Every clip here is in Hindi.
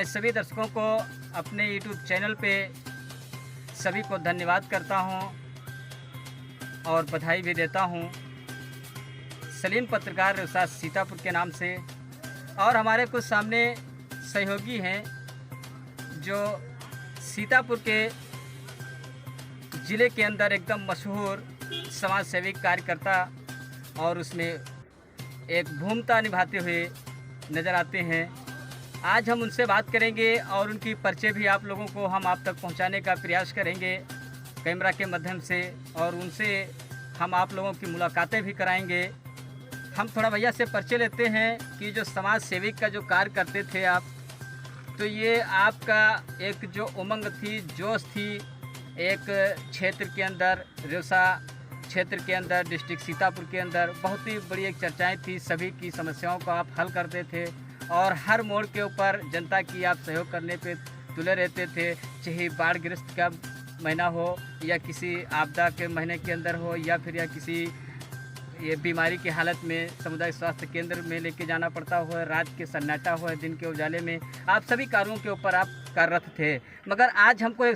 मैं सभी दर्शकों को अपने YouTube चैनल पे सभी को धन्यवाद करता हूं और बधाई भी देता हूं। सलीम पत्रकार रिसास सीतापुर के नाम से, और हमारे कुछ सामने सहयोगी हैं जो सीतापुर के ज़िले के अंदर एकदम मशहूर समाज सेवी कार्यकर्ता और उसमें एक भूमिका निभाते हुए नज़र आते हैं। आज हम उनसे बात करेंगे और उनकी परिचय भी आप लोगों को हम आप तक पहुंचाने का प्रयास करेंगे कैमरा के माध्यम से, और उनसे हम आप लोगों की मुलाकातें भी कराएंगे। हम थोड़ा भैया से परिचय लेते हैं कि जो समाज सेविक का जो कार्य करते थे आप, तो ये आपका एक जो उमंग थी, जोश थी, एक क्षेत्र के अंदर, रेवसा क्षेत्र के अंदर, डिस्ट्रिक्ट सीतापुर के अंदर बहुत ही बड़ी एक चर्चाएं थी। सभी की समस्याओं को आप हल करते थे और हर मोड़ के ऊपर जनता की आप सहयोग करने पे तुले रहते थे, चाहे बाढ़ ग्रस्त का महीना हो या किसी आपदा के महीने के अंदर हो, या फिर या किसी ये बीमारी की हालत में सामुदायिक स्वास्थ्य केंद्र में लेके जाना पड़ता हो, रात के सन्नाटा हो, दिन के उजाले में, आप सभी कार्यों के ऊपर आप कार्यरत थे। मगर आज हमको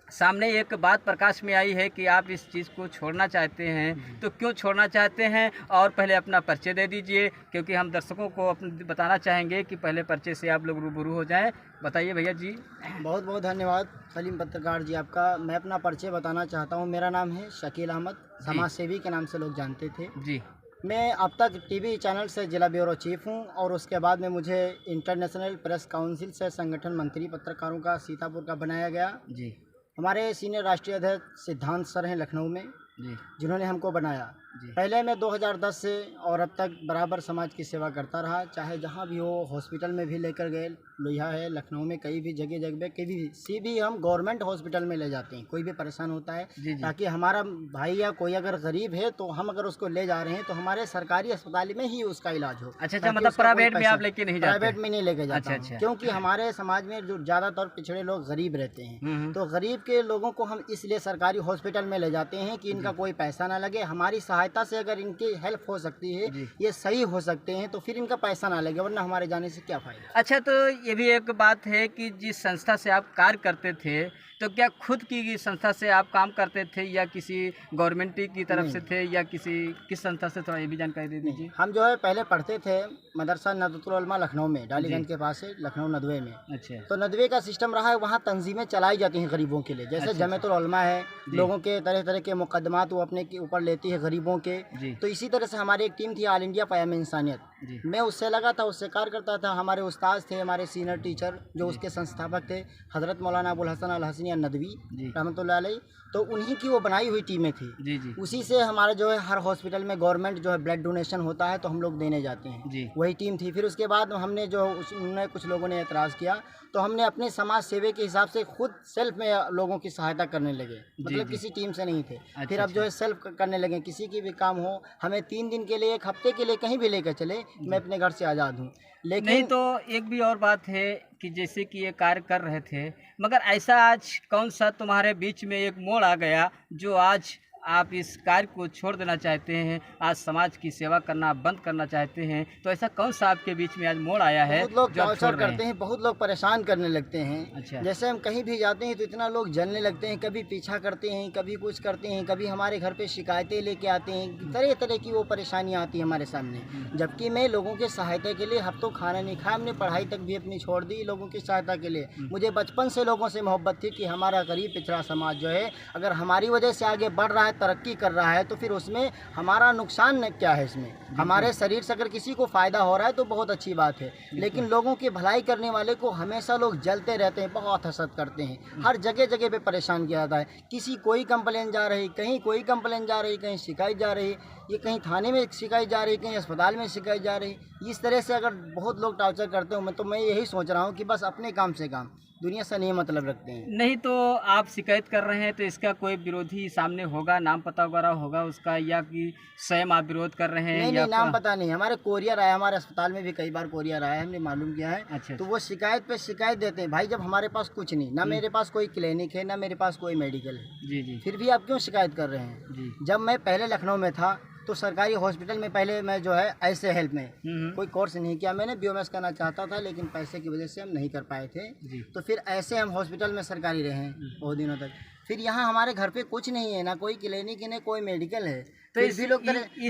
सामने एक बात प्रकाश में आई है कि आप इस चीज़ को छोड़ना चाहते हैं। तो क्यों छोड़ना चाहते हैं, और पहले अपना परिचय दे दीजिए, क्योंकि हम दर्शकों को बताना चाहेंगे कि पहले परिचय से आप लोग रूबरू हो जाएं। बताइए भैया जी। बहुत बहुत धन्यवाद सलीम पत्रकार जी आपका। मैं अपना परिचय बताना चाहता हूं। मेरा नाम है शकील अहमद, समाज सेवी के नाम से लोग जानते थे जी। मैं अब तक टीवी चैनल से जिला ब्यूरो चीफ हूं, और उसके बाद में मुझे इंटरनेशनल प्रेस काउंसिल से संगठन मंत्री पत्रकारों का सीतापुर का बनाया गया जी। हमारे सीनियर राष्ट्रीय अध्यक्ष सिद्धांत सर हैं लखनऊ में जी, जिन्होंने हमको बनाया। जी। पहले मैं 2010 से और अब तक बराबर समाज की सेवा करता रहा, चाहे जहाँ भी हो, हॉस्पिटल में भी लेकर गए, लोहिया है, लखनऊ में कहीं भी जगह जगह कहीं भी हम गवर्नमेंट हॉस्पिटल में ले जाते हैं। कोई भी परेशान होता है, जी, जी। ताकि हमारा भाई या कोई अगर गरीब है तो हम अगर उसको ले जा रहे हैं तो हमारे सरकारी अस्पताल में ही उसका इलाज हो। अच्छा, मतलब प्राइवेट में आप लेके नहीं जाते? प्राइवेट में नहीं लेके जाता। अच्छा। क्योंकि हमारे समाज में जो ज़्यादातर पिछड़े लोग गरीब रहते हैं, तो गरीब के लोगों को हम इसलिए सरकारी हॉस्पिटल में ले जाते हैं कि इनका कोई पैसा ना लगे। हमारी सहायता से अगर इनकी हेल्प हो सकती है, ये सही हो सकते हैं, तो फिर इनका पैसा ना लगे, वरना हमारे जाने से क्या फायदा। अच्छा, तो ये भी एक बात है कि जिस संस्था से आप कार्य करते थे, तो क्या खुद की संस्था से आप काम करते थे या किसी गवर्नमेंट की तरफ से थे, या किस संस्था से, थोड़ा ये भी जानकारी दे दीजिए। हम जो है पहले पढ़ते थे मदरसा नदवतुल उलमा लखनऊ में, डालीगंज के पास है, लखनऊ नदवे में। अच्छा। तो नदवे का सिस्टम रहा है, वहाँ तंजीमें चलाई जाती हैं गरीबों के लिए, जैसे जमीयतुल उलमा है, लोगों के तरह तरह के मुकदमात वो अपने के ऊपर लेती है गरीबों के। तो इसी तरह से हमारी एक टीम थी ऑल इंडिया क़याम इंसानियत। मैं उससे लगा था, उससे कार्य करता था। हमारे उस्ताद थे, हमारे सीनियर टीचर जो उसके संस्थापक थे, हज़रत मौलाना अबुल हसन अल हसनी नदवी रहमतुल्लाह अलैह, तो उन्हीं की वो बनाई हुई टीमें थी। जी। उसी से हमारे जो है हर हॉस्पिटल में गवर्नमेंट जो है ब्लड डोनेशन होता है, तो हम लोग देने जाते हैं, वही टीम थी। फिर उसके बाद हमने जो उन्होंने कुछ लोगों ने एतराज़ किया, तो हमने अपने समाज सेवा के हिसाब से खुद सेल्फ में लोगों की सहायता करने लगे, मतलब किसी टीम से नहीं थे। फिर अब जो है सेल्फ करने लगे, किसी की भी काम हो, हमें 3 दिन के लिए, 1 हफ्ते के लिए कहीं भी लेकर चले, मैं अपने घर से आज़ाद हूँ। लेकिन नहीं, तो एक भी और बात है कि जैसे कि ये कार्य कर रहे थे, मगर ऐसा आज कौन सा तुम्हारे बीच में एक मोड़ आ गया जो आज आप इस कार्य को छोड़ देना चाहते हैं, आज समाज की सेवा करना बंद करना चाहते हैं? तो ऐसा कौन सा आपके बीच में आज मोड़ आया है? बहुत लोग टॉर्चर करते हैं, बहुत लोग परेशान करने लगते हैं। अच्छा। जैसे हम कहीं भी जाते हैं तो इतना लोग जलने लगते हैं, कभी पीछा करते हैं, कभी कुछ करते हैं, कभी हमारे घर पे शिकायतें लेके आते हैं, तरह तरह की वो परेशानियाँ आती हैं हमारे सामने। जबकि मैं लोगों के सहायता के लिए अब तो खाना नहीं खाया, हमने पढ़ाई तक भी अपनी छोड़ दी लोगों की सहायता के लिए। मुझे बचपन से लोगों से मोहब्बत थी कि हमारा गरीब पिछड़ा समाज जो है, अगर हमारी वजह से आगे बढ़ रहा है, तरक्की कर रहा है, तो फिर उसमें हमारा नुकसान क्या है? इसमें हमारे शरीर से अगर किसी को फ़ायदा हो रहा है तो बहुत अच्छी बात है, लेकिन लोगों की भलाई करने वाले को हमेशा लोग जलते रहते हैं, बहुत हसद करते हैं। हर जगह जगह पे परेशान किया जाता है, किसी कोई कंप्लेन जा रही, कहीं कोई कंप्लेन जा रही, कहीं शिकायत जा रही, ये कहीं थाने में शिकायत जा रही, कहीं अस्पताल में शिकायत जा रही। इस तरह से अगर बहुत लोग टॉर्चर करते हो, तो मैं यही सोच रहा हूँ कि बस अपने काम से काम, दुनिया से नहीं मतलब रखते हैं। नहीं, तो आप शिकायत कर रहे हैं तो इसका कोई विरोधी सामने होगा, नाम पता वगैरह होगा उसका, या कि स्वयं आप विरोध कर रहे हैं? नहीं, नाम पता नहीं। हमारे कोरियर आया, हमारे अस्पताल में भी कई बार कोरियर आया है, हमने मालूम किया है। अच्छा। तो वो शिकायत पे शिकायत देते हैं। भाई, जब हमारे पास कुछ नहीं, ना मेरे पास कोई क्लिनिक है, ना मेरे पास कोई मेडिकल है, जी, फिर भी आप क्यों शिकायत कर रहे हैं? जी। जब मैं पहले लखनऊ में था तो सरकारी हॉस्पिटल में पहले मैं जो है ऐसे हेल्प में कोई कोर्स नहीं किया मैंने, बीओएमएस करना चाहता था लेकिन पैसे की वजह से हम नहीं कर पाए थे। तो फिर ऐसे हम हॉस्पिटल में सरकारी रहे हैं बहुत दिनों तक। फिर यहाँ हमारे घर पे कुछ नहीं है, ना कोई क्लिनिक है ना कोई मेडिकल है, तो फिर भी लोग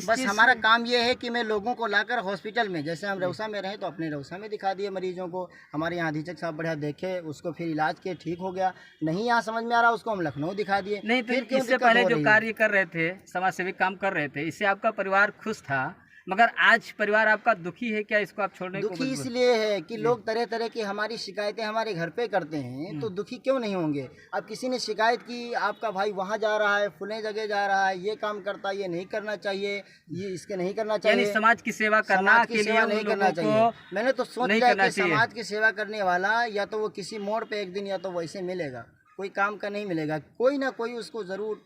बस हमारा काम ये है कि मैं लोगों को लाकर हॉस्पिटल में, जैसे हम रौसा में रहे तो अपने रौसा में दिखा दिए मरीजों को, हमारे यहाँ अधीक्षक साहब बढ़िया देखे उसको, फिर इलाज किए ठीक हो गया, नहीं यहाँ समझ में आ रहा उसको हम लखनऊ दिखा दिए। नहीं तो इससे पहले जो कार्य कर रहे थे, समाज सेवी काम कर रहे थे, इससे आपका परिवार खुश था, मगर आज परिवार आपका दुखी है क्या? इसको आप छोड़ने को दुखी इसलिए है कि लोग तरह तरह की हमारी शिकायतें हमारे घर पे करते हैं, तो दुखी क्यों नहीं होंगे। अब किसी ने शिकायत की आपका भाई वहाँ जा रहा है, फुले जगह जा रहा है, ये काम करता है, ये नहीं करना चाहिए, ये इसके नहीं करना चाहिए, यानी समाज की सेवा करना के लिए नहीं करना चाहिए। मैंने तो सोच लिया कि समाज की सेवा करने वाला या तो वो किसी मोड़ पे एक दिन या तो वैसे मिलेगा, कोई काम का नहीं मिलेगा, कोई ना कोई उसको जरूर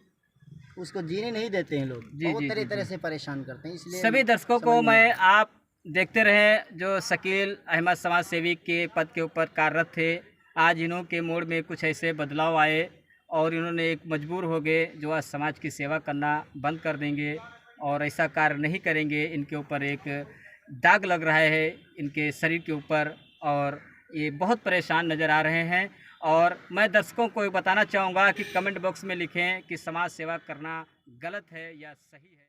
उसको जीने नहीं देते हैं लोग, वो तरह तरह से परेशान करते हैं। इसलिए सभी दर्शकों को मैं, आप देखते रहे जो शकील अहमद समाज सेवी के पद के ऊपर कार्यरत थे, आज इन्हों के मोड़ में कुछ ऐसे बदलाव आए और इन्होंने एक मजबूर हो गए जो आज समाज की सेवा करना बंद कर देंगे और ऐसा कार्य नहीं करेंगे। इनके ऊपर एक दाग लग रहा है इनके शरीर के ऊपर और ये बहुत परेशान नज़र आ रहे हैं। और मैं दर्शकों को बताना चाहूँगा कि कमेंट बॉक्स में लिखें कि समाज सेवा करना गलत है या सही है।